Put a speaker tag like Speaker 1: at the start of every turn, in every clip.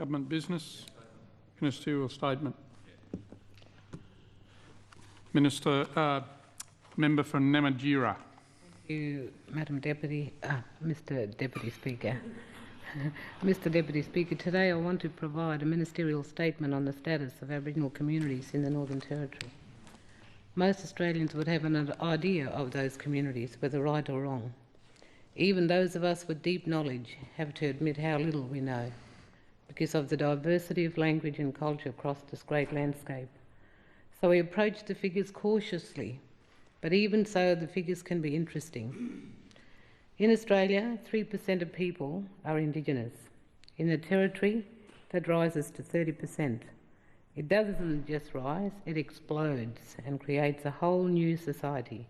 Speaker 1: Government business. Ministerial statement. Member for Namatjira.
Speaker 2: Thank you, Madam Deputy, Mr Deputy Speaker. Mr Deputy Speaker, today I want to provide a ministerial statement on the status of Aboriginal communities in the Northern Territory. Most Australians would have an idea of those communities, whether right or wrong. Even those of us with deep knowledge have to admit how little we know, because of the diversity of language and culture across this great landscape. So we approach the figures cautiously, but even so the figures can be interesting. In Australia, 3% of people are Indigenous. In the Territory, that rises to 30%. It doesn't just rise, it explodes and creates a whole new society,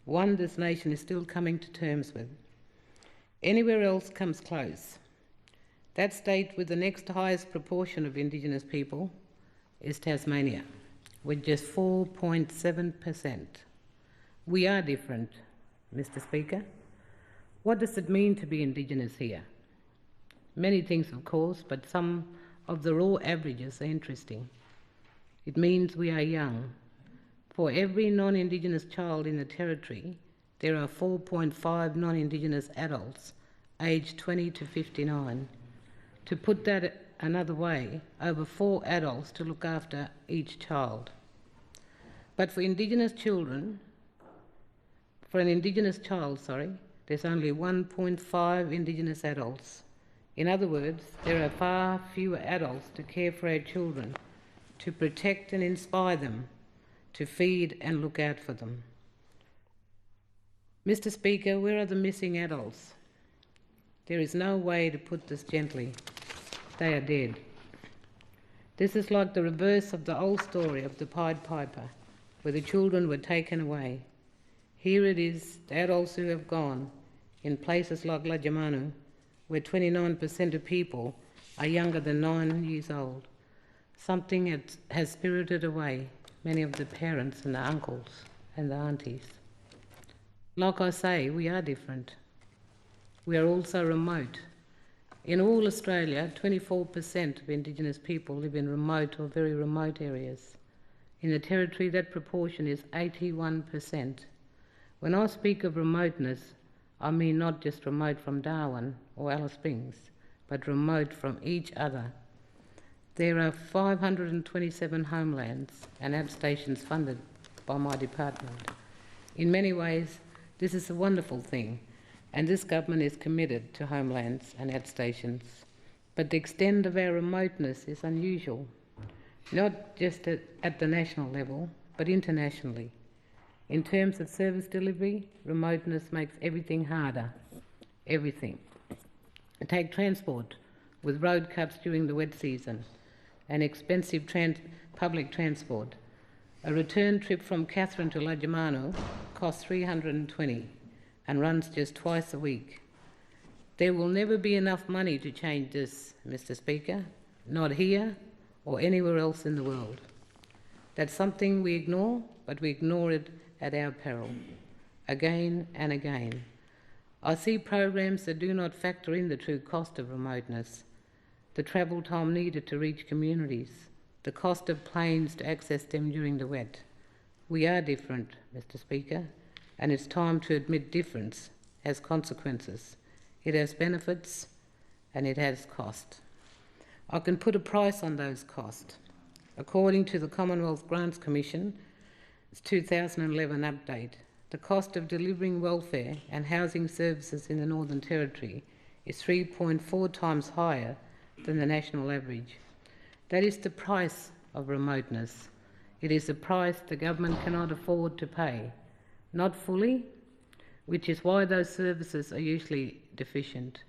Speaker 2: one this nation is still coming to terms with. Anywhere else comes close. That state with the next highest proportion of Indigenous people is Tasmania, with just 4.7%. We are different, Mr Speaker. What does it mean to be Indigenous here? Many things, of course, but some of the raw averages are interesting. It means we are young. For every non-Indigenous child in the Territory, there are 4.5 non-Indigenous adults aged 20 to 59. To put that another way, over 4 adults to look after each child. But for an Indigenous child, there's only 1.5 Indigenous adults. In other words, there are far fewer adults to care for our children, to protect and inspire them, to feed and look out for them. Mr Speaker, where are the missing adults? There is no way to put this gently. They are dead. This is like the reverse of the old story of the Pied Piper, where the children were taken away. Here it is, the adults who have gone, in places like Lajamanu, where 29% of people are younger than 9 years old. Something has spirited away many of the parents and the uncles and the aunties. Like I say, we are different. We are also remote. In all Australia, 24% of Indigenous people live in remote or very remote areas. In the Territory, that proportion is 81%. When I speak of remoteness, I mean not just remote from Darwin or Alice Springs, but remote from each other. There are 527 homelands and aid stations funded by my department. In many ways, this is a wonderful thing, and this government is committed to homelands and aid stations. But the extent of our remoteness is unusual, not just at the national level, but internationally. In terms of service delivery, remoteness makes everything harder. Everything. Take transport, with road cuts during the wet season and expensive public transport. A return trip from Katherine to Lajamanu costs $320 and runs just twice a week. There will never be enough money to change this, Mr Speaker, not here or anywhere else in the world. That's something we ignore, but we ignore it at our peril, again and again. I see programs that do not factor in the true cost of remoteness, the travel time needed to reach communities, the cost of planes to access them during the wet. We are different, Mr Speaker, and it's time to admit difference has consequences. It has benefits and it has cost. I can put a price on those costs. According to the Commonwealth Grants Commission's 2011 update, the cost of delivering welfare and housing services in the Northern Territory is 3.4 times higher than the national average. That is the price of remoteness. It is a price the government cannot afford to pay. Not fully, which is why those services are usually deficient.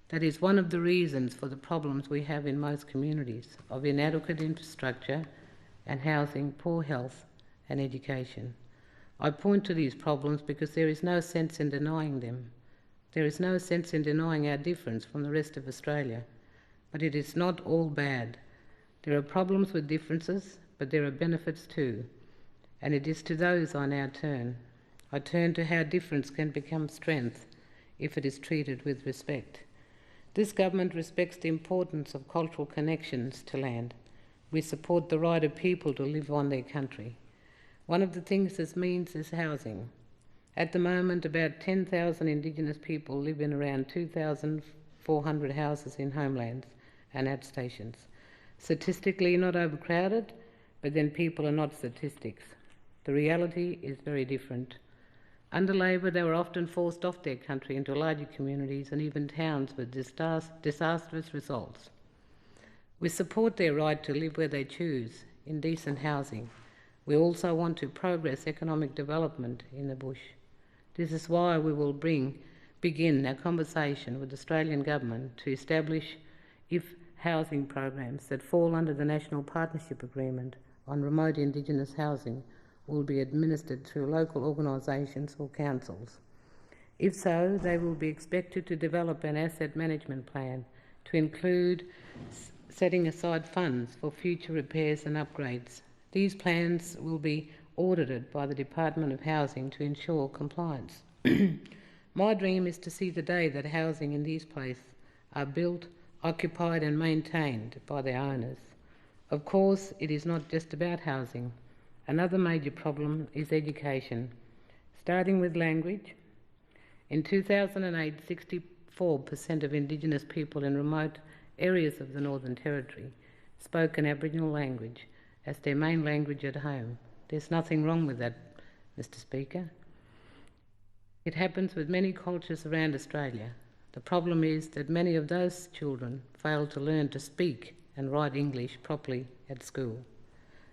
Speaker 2: That is one of the reasons for the problems we have in most communities of inadequate infrastructure and housing, poor health and education. I point to these problems because there is no sense in denying them. There is no sense in denying our difference from the rest of Australia. But it is not all bad. There are problems with differences, but there are benefits too. And it is to those I now turn. I turn to how difference can become strength if it is treated with respect. This government respects the importance of cultural connections to land. We support the right of people to live on their country. One of the things this means is housing. At the moment, about 10,000 Indigenous people live in around 2,400 houses in homelands and at stations. Statistically not overcrowded, but then people are not statistics. The reality is very different. Under Labor, they were often forced off their country into larger communities and even towns with disastrous results. We support their right to live where they choose, in decent housing. We also want to progress economic development in the bush. This is why we will begin our conversation with the Australian Government to establish housing programs that fall under the National Partnership Agreement on Remote Indigenous Housing will be administered through local organisations or councils. If so, they will be expected to develop an asset management plan to include setting aside funds for future repairs and upgrades. These plans will be audited by the Department of Housing to ensure compliance. My dream is to see the day that housing in these places are built, occupied and maintained by their owners. Of course, it is not just about housing. Another major problem is education. Starting with language, in 2008, 64% of Indigenous people in remote areas of the Northern Territory spoke an Aboriginal language as their main language at home. There's nothing wrong with that, Mr. Speaker. It happens with many cultures around Australia. The problem is that many of those children fail to learn to speak and write English properly at school.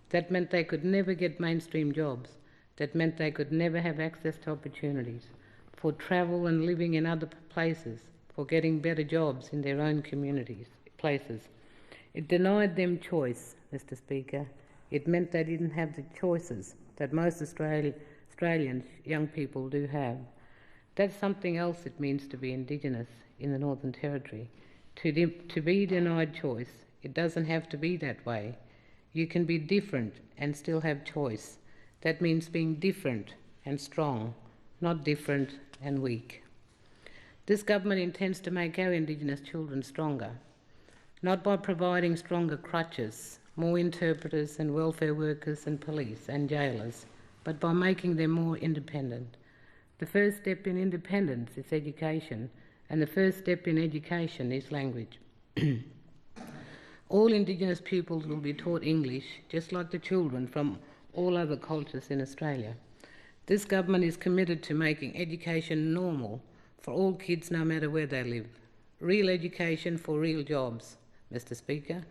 Speaker 2: That meant they could never get mainstream jobs. That meant they could never have access to opportunities for travel and living in other places, for getting better jobs in their own places. It denied them choice, Mr. Speaker. It meant they didn't have the choices that most Australian young people do have. That's something else it means to be Indigenous in the Northern Territory. To be denied choice, it doesn't have to be that way. You can be different and still have choice. That means being different and strong, not different and weak. This government intends to make our Indigenous children stronger, not by providing stronger crutches, more interpreters and welfare workers and police and jailers, but by making them more independent. The first step in independence is education, and the first step in education is language. All Indigenous pupils will be taught English, just like the children from all other cultures in Australia. This government is committed to making education normal for all kids, no matter where they live. Real education for real jobs, Mr. Speaker.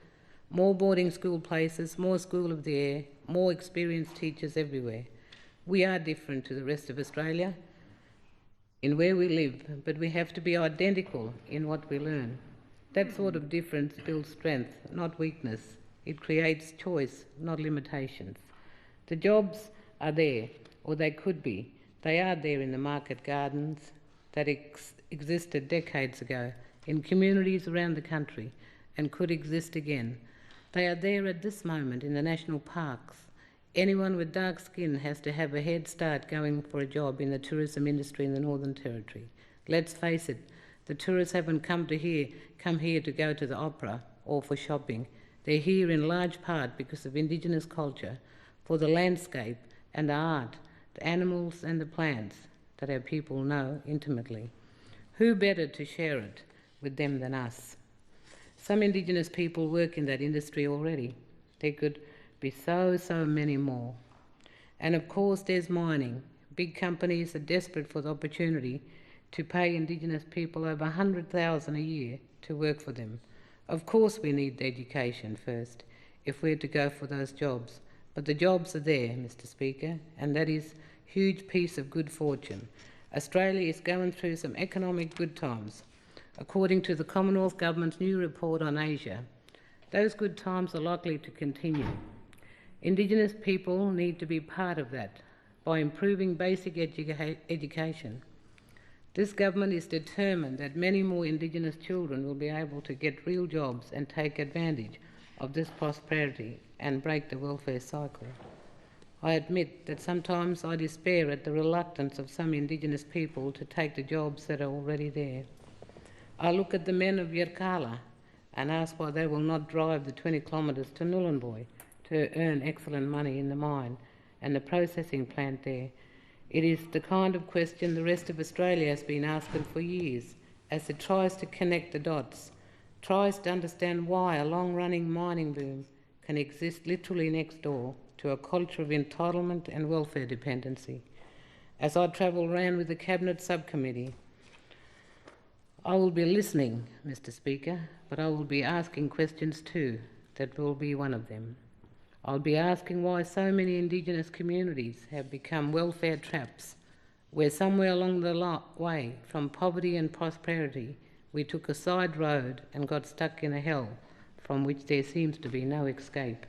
Speaker 2: More boarding school places, more School of the Air, more experienced teachers everywhere. We are different to the rest of Australia in where we live, but we have to be identical in what we learn. That sort of difference builds strength, not weakness. It creates choice, not limitations. The jobs are there, or they could be. They are there in the market gardens that existed decades ago, in communities around the country, and could exist again. They are there at this moment in the national parks. Anyone with dark skin has to have a head start going for a job in the tourism industry in the Northern Territory. Let's face it, the tourists haven't come here to go to the opera or for shopping. They're here in large part because of Indigenous culture, for the landscape and the art, the animals and the plants that our people know intimately. Who better to share it with them than us? Some Indigenous people work in that industry already. There could be so many more. And of course there's mining. Big companies are desperate for the opportunity to pay Indigenous people over $100,000 a year to work for them. Of course we need the education first if we're to go for those jobs. But the jobs are there, Mr. Speaker, and that is a huge piece of good fortune. Australia is going through some economic good times. According to the Commonwealth Government's new report on Asia, those good times are likely to continue. Indigenous people need to be part of that by improving basic education. This government is determined that many more Indigenous children will be able to get real jobs and take advantage of this prosperity and break the welfare cycle. I admit that sometimes I despair at the reluctance of some Indigenous people to take the jobs that are already there. I look at the men of Yirrkala and ask why they will not drive the 20 kilometres to Nhulunbuy to earn excellent money in the mine and the processing plant there. It is the kind of question the rest of Australia has been asking for years, as it tries to connect the dots, tries to understand why a long-running mining boom can exist literally next door to a culture of entitlement and welfare dependency. As I travel around with the Cabinet Subcommittee, I will be listening, Mr. Speaker, but I will be asking questions too. That will be one of them. I'll be asking why so many Indigenous communities have become welfare traps, where somewhere along the way, from poverty and prosperity, we took a side road and got stuck in a hell from which there seems to be no escape.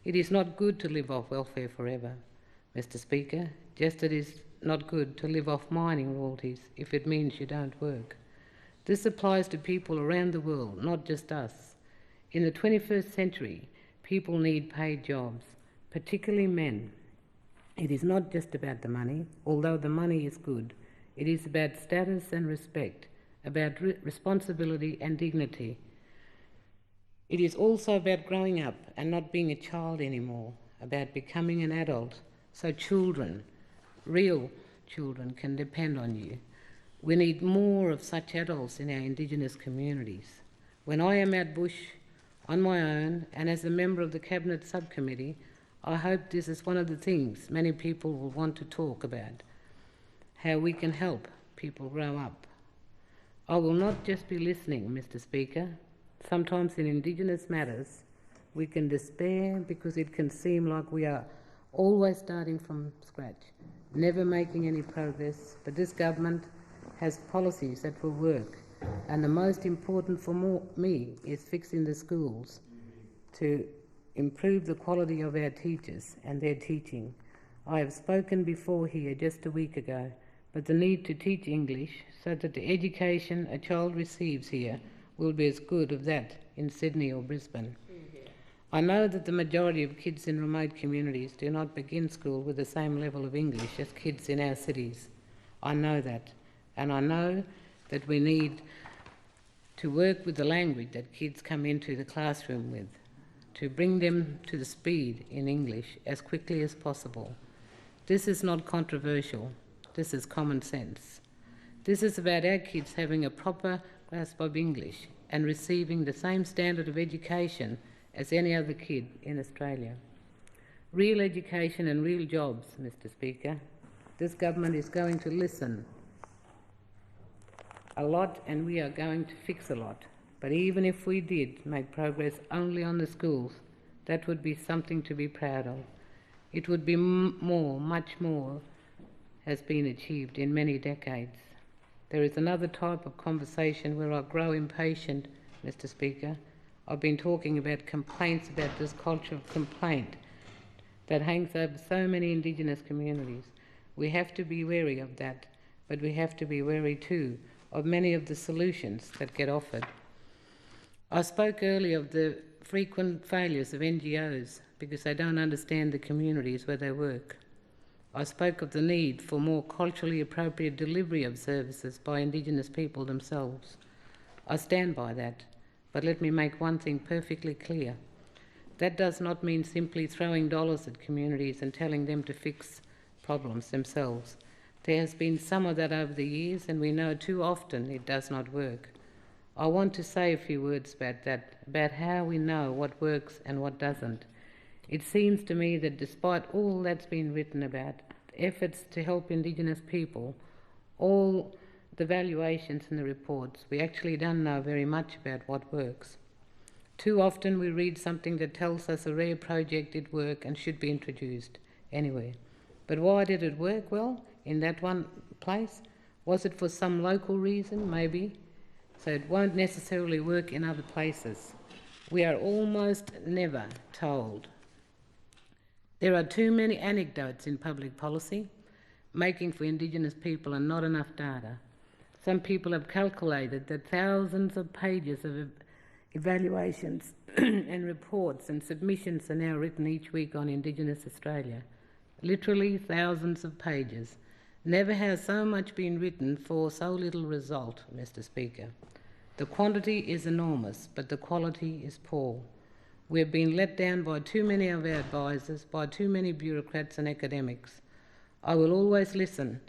Speaker 2: It is not good to live off welfare forever, Mr. Speaker, just as it is not good to live off mining royalties if it means you don't work. This applies to people around the world, not just us. In the 21st century, people need paid jobs, particularly men. It is not just about the money, although the money is good. It is about status and respect, about responsibility and dignity. It is also about growing up and not being a child anymore, about becoming an adult, so children, real children, can depend on you. We need more of such adults in our Indigenous communities. When I am out bush on my own and as a member of the Cabinet Subcommittee, I hope this is one of the things many people will want to talk about, how we can help people grow up. I will not just be listening, Mr. Speaker. Sometimes in Indigenous matters, we can despair because it can seem like we are always starting from scratch, never making any progress, but this government has policies that will work, and the most important for me is fixing the schools to improve the quality of our teachers and their teaching. I have spoken before here just a week ago, but the need to teach English so that the education a child receives here will be as good as that in Sydney or Brisbane. I know that the majority of kids in remote communities do not begin school with the same level of English as kids in our cities. I know that. And I know that we need to work with the language that kids come into the classroom with, to bring them to the speed in English as quickly as possible. This is not controversial. This is common sense. This is about our kids having a proper grasp of English and receiving the same standard of education as any other kid in Australia. Real education and real jobs, Mr. Speaker. This government is going to listen a lot, and we are going to fix a lot. But even if we did make progress only on the schools, that would be something to be proud of. It would be much more has been achieved in many decades. There is another type of conversation where I grow impatient, Mr. Speaker. I've been talking about complaints, about this culture of complaint that hangs over so many Indigenous communities. We have to be wary of that, but we have to be wary too of many of the solutions that get offered. I spoke earlier of the frequent failures of NGOs because they don't understand the communities where they work. I spoke of the need for more culturally appropriate delivery of services by Indigenous people themselves. I stand by that, but let me make one thing perfectly clear. That does not mean simply throwing dollars at communities and telling them to fix problems themselves. There has been some of that over the years, and we know too often it does not work. I want to say a few words about that, about how we know what works and what doesn't. It seems to me that despite all that's been written about, efforts to help Indigenous people, all the valuations in the reports, we actually don't know very much about what works. Too often we read something that tells us a rare project did work and should be introduced anywhere. But why did it work well in that one place? Was it for some local reason? Maybe. So it won't necessarily work in other places. We are almost never told. There are too many anecdotes in public policy, making for Indigenous people and not enough data. Some people have calculated that thousands of pages of evaluations and reports and submissions are now written each week on Indigenous Australia. Literally thousands of pages. Never has so much been written for so little result, Mr. Speaker. The quantity is enormous, but the quality is poor. We've been let down by too many of our advisors, by too many bureaucrats and academics. I will always listen,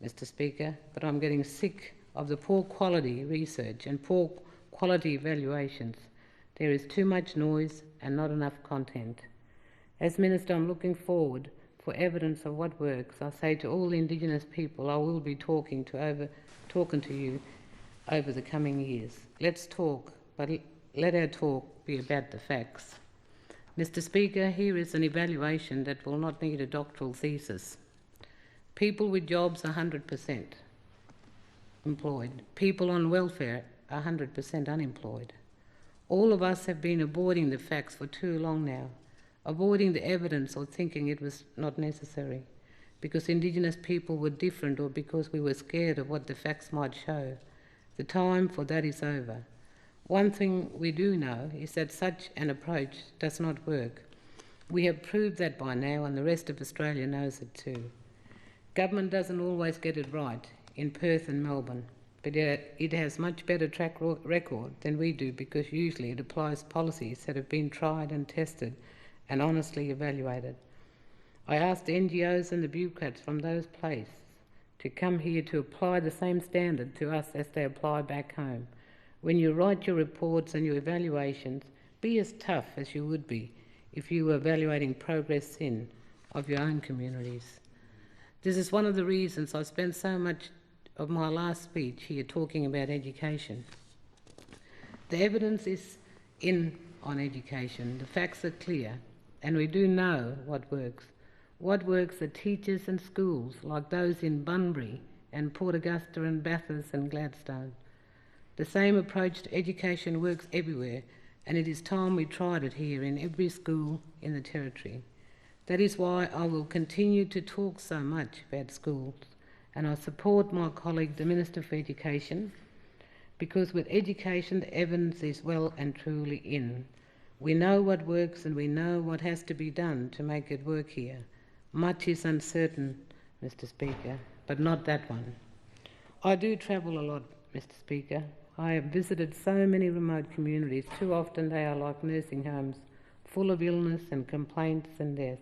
Speaker 2: Mr. Speaker, but I'm getting sick of the poor quality research and poor quality evaluations. There is too much noise and not enough content. As Minister, I'm looking forward for evidence of what works. I say to all Indigenous people, I will be talking to you over the coming years. Let's talk, but let our talk be about the facts. Mr. Speaker, here is an evaluation that will not need a doctoral thesis. People with jobs are 100% employed. People on welfare are 100% unemployed. All of us have been avoiding the facts for too long now, avoiding the evidence or thinking it was not necessary because Indigenous people were different or because we were scared of what the facts might show. The time for that is over. One thing we do know is that such an approach does not work. We have proved that by now, and the rest of Australia knows it too. Government doesn't always get it right in Perth and Melbourne, but it has much better track record than we do because usually it applies policies that have been tried and tested and honestly evaluated. I asked the NGOs and the bureaucrats from those places to come here to apply the same standard to us as they apply back home. When you write your reports and your evaluations, be as tough as you would be if you were evaluating progress of your own communities. This is one of the reasons I spent so much of my last speech here talking about education. The evidence is in on education, the facts are clear, and we do know what works. What works are teachers and schools like those in Bunbury and Port Augusta and Bathurst and Gladstone. The same approach to education works everywhere, and it is time we tried it here in every school in the Territory. That is why I will continue to talk so much about schools, and I support my colleague, the Minister for Education, because with education the evidence is well and truly in. We know what works and we know what has to be done to make it work here. Much is uncertain, Mr. Speaker, but not that one. I do travel a lot, Mr. Speaker. I have visited so many remote communities. Too often they are like nursing homes, full of illness and complaints and death.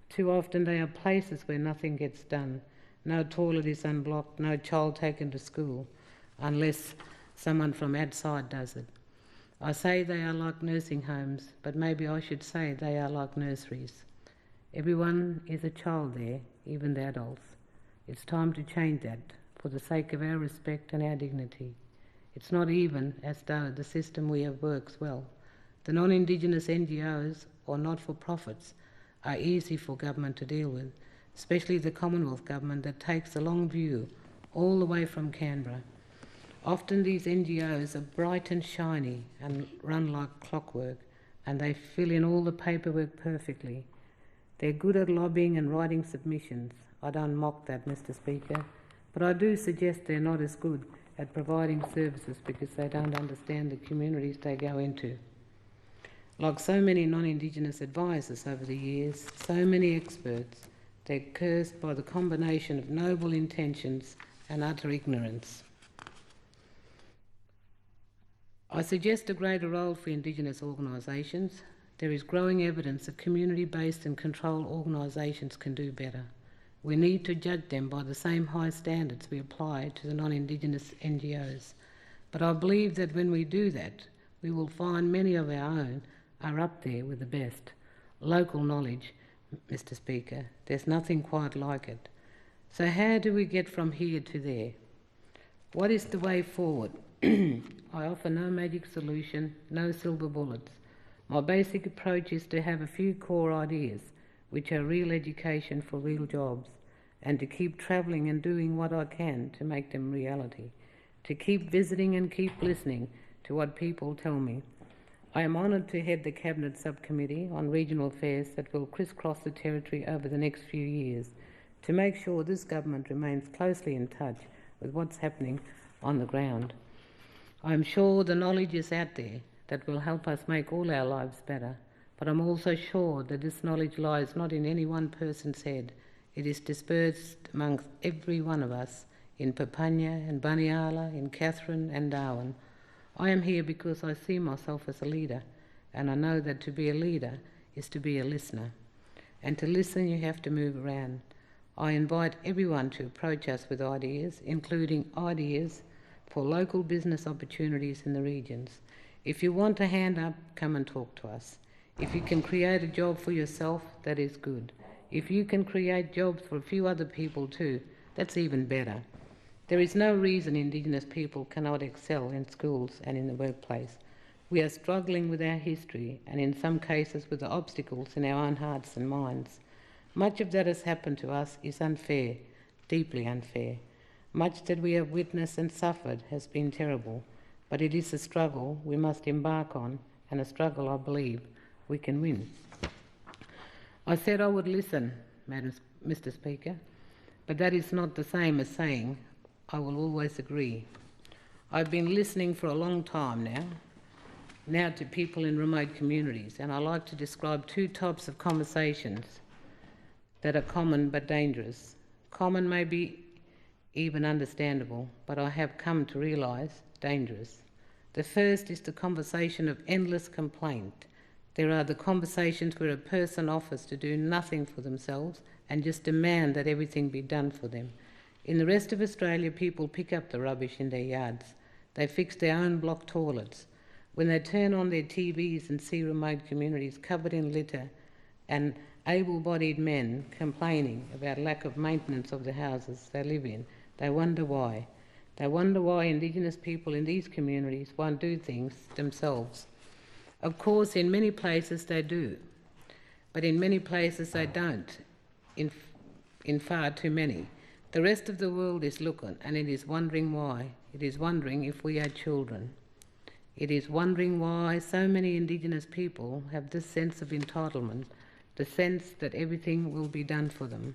Speaker 2: Too often they are places where nothing gets done. No toilet is unblocked, no child taken to school, unless someone from outside does it. I say they are like nursing homes, but maybe I should say they are like nurseries. Everyone is a child there, even the adults. It's time to change that for the sake of our respect and our dignity. It's not even as though the system we have works well. The non-Indigenous NGOs or not-for-profits are easy for government to deal with, especially the Commonwealth Government that takes a long view all the way from Canberra. Often these NGOs are bright and shiny and run like clockwork, and they fill in all the paperwork perfectly. They're good at lobbying and writing submissions. I don't mock that, Mr. Speaker, but I do suggest they're not as good at providing services because they don't understand the communities they go into. Like so many non-Indigenous advisors over the years, so many experts, they're cursed by the combination of noble intentions and utter ignorance. I suggest a greater role for Indigenous organisations. There is growing evidence that community-based and controlled organisations can do better. We need to judge them by the same high standards we apply to the non-Indigenous NGOs. But I believe that when we do that, we will find many of our own are up there with the best. Local knowledge, Mr. Speaker, there's nothing quite like it. So how do we get from here to there? What is the way forward? I offer no magic solution, no silver bullets. My basic approach is to have a few core ideas, which are real education for real jobs, and to keep travelling and doing what I can to make them reality, to keep visiting and keep listening to what people tell me. I am honoured to head the Cabinet Subcommittee on Regional Affairs that will crisscross the Territory over the next few years to make sure this government remains closely in touch with what's happening on the ground. I am sure the knowledge is out there that will help us make all our lives better, but I'm also sure that this knowledge lies not in any one person's head. It is dispersed amongst every one of us in Papunya and Banyala, in Catherine and Darwin. I am here because I see myself as a leader, and I know that to be a leader is to be a listener. And to listen, you have to move around. I invite everyone to approach us with ideas, including ideas for local business opportunities in the regions. If you want a hand up, come and talk to us. If you can create a job for yourself, that is good. If you can create jobs for a few other people too, that's even better. There is no reason Indigenous people cannot excel in schools and in the workplace. We are struggling with our history and in some cases with the obstacles in our own hearts and minds. Much of that has happened to us is unfair, deeply unfair. Much that we have witnessed and suffered has been terrible, but it is a struggle we must embark on, and a struggle I believe we can win. I said I would listen, Mr. Speaker, but that is not the same as saying I will always agree. I've been listening for a long time now to people in remote communities, and I like to describe two types of conversations that are common but dangerous. Common may be even understandable, but I have come to realise dangerous. The first is the conversation of endless complaint. There are the conversations where a person offers to do nothing for themselves and just demand that everything be done for them. In the rest of Australia, people pick up the rubbish in their yards. They fix their own block toilets. When they turn on their TVs and see remote communities covered in litter and able-bodied men complaining about lack of maintenance of the houses they live in, they wonder why. They wonder why Indigenous people in these communities won't do things themselves. Of course, in many places they do, but in many places they don't, in far too many. The rest of the world is looking, and it is wondering why. It is wondering if we are children. It is wondering why so many Indigenous people have this sense of entitlement, the sense that everything will be done for them.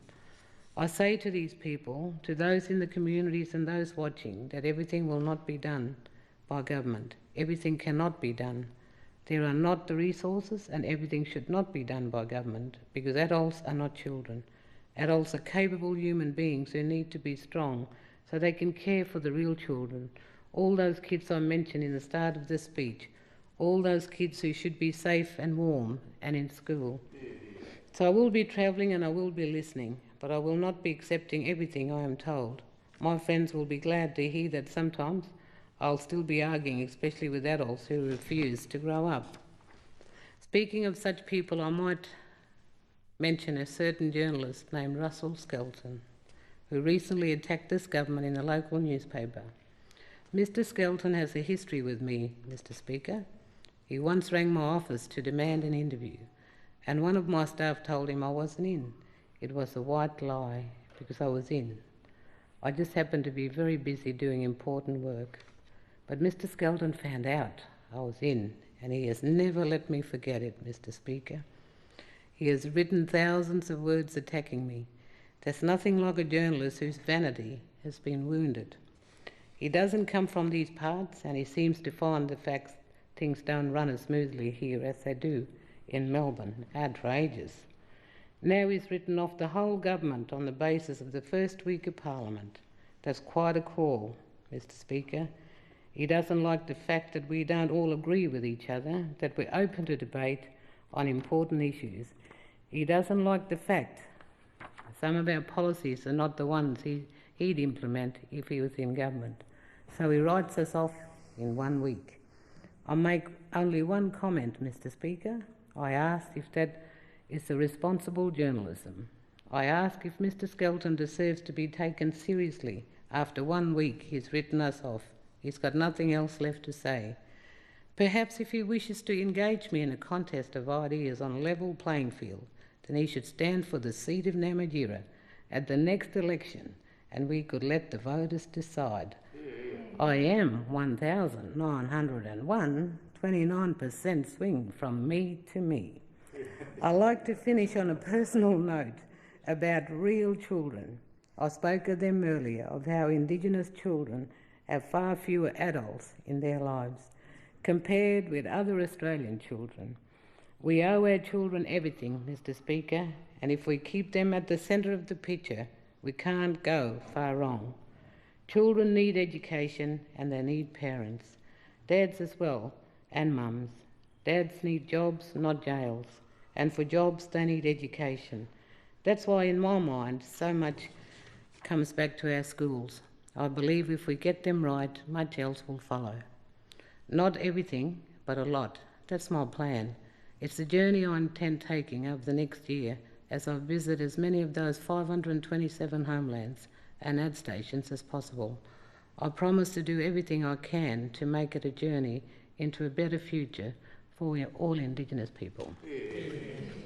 Speaker 2: I say to these people, to those in the communities and those watching, that everything will not be done by government. Everything cannot be done. There are not the resources, and everything should not be done by government, because adults are not children. Adults are capable human beings who need to be strong so they can care for the real children. All those kids I mentioned in the start of this speech, all those kids who should be safe and warm and in school. So I will be travelling and I will be listening, but I will not be accepting everything I am told. My friends will be glad to hear that sometimes I'll still be arguing, especially with adults who refuse to grow up. Speaking of such people, I might mention a certain journalist named Russell Skelton, who recently attacked this government in a local newspaper. Mr. Skelton has a history with me, Mr. Speaker. He once rang my office to demand an interview, and one of my staff told him I wasn't in. It was a white lie, because I was in. I just happened to be very busy doing important work. But Mr. Skelton found out I was in, and he has never let me forget it, Mr. Speaker. He has written thousands of words attacking me. There's nothing like a journalist whose vanity has been wounded. He doesn't come from these parts, and he seems to find the fact things don't run as smoothly here as they do in Melbourne. Outrageous. Now he's written off the whole government on the basis of the first week of Parliament. That's quite a call, Mr. Speaker. He doesn't like the fact that we don't all agree with each other, that we're open to debate on important issues. He doesn't like the fact some of our policies are not the ones he'd implement if he was in government. So he writes us off in 1 week. I'll make only one comment, Mr. Speaker. I asked if that is a responsible journalism. I ask if Mr. Skelton deserves to be taken seriously. After 1 week he's written us off. He's got nothing else left to say. Perhaps if he wishes to engage me in a contest of ideas on a level playing field, then he should stand for the seat of Namatjira at the next election, and we could let the voters decide. I am 1,901, 29% swing from me to me. I like to finish on a personal note about real children. I spoke of them earlier, of how Indigenous children have far fewer adults in their lives compared with other Australian children. We owe our children everything, Mr. Speaker, and if we keep them at the centre of the picture, we can't go far wrong. Children need education and they need parents. Dads as well, and mums. Dads need jobs, not jails. And for jobs, they need education. That's why, in my mind, so much comes back to our schools. I believe if we get them right, much else will follow. Not everything, but a lot. That's my plan. It's a journey I intend taking over the next year as I visit as many of those 527 homelands and ad stations as possible. I promise to do everything I can to make it a journey into a better future for all Indigenous people. Yeah.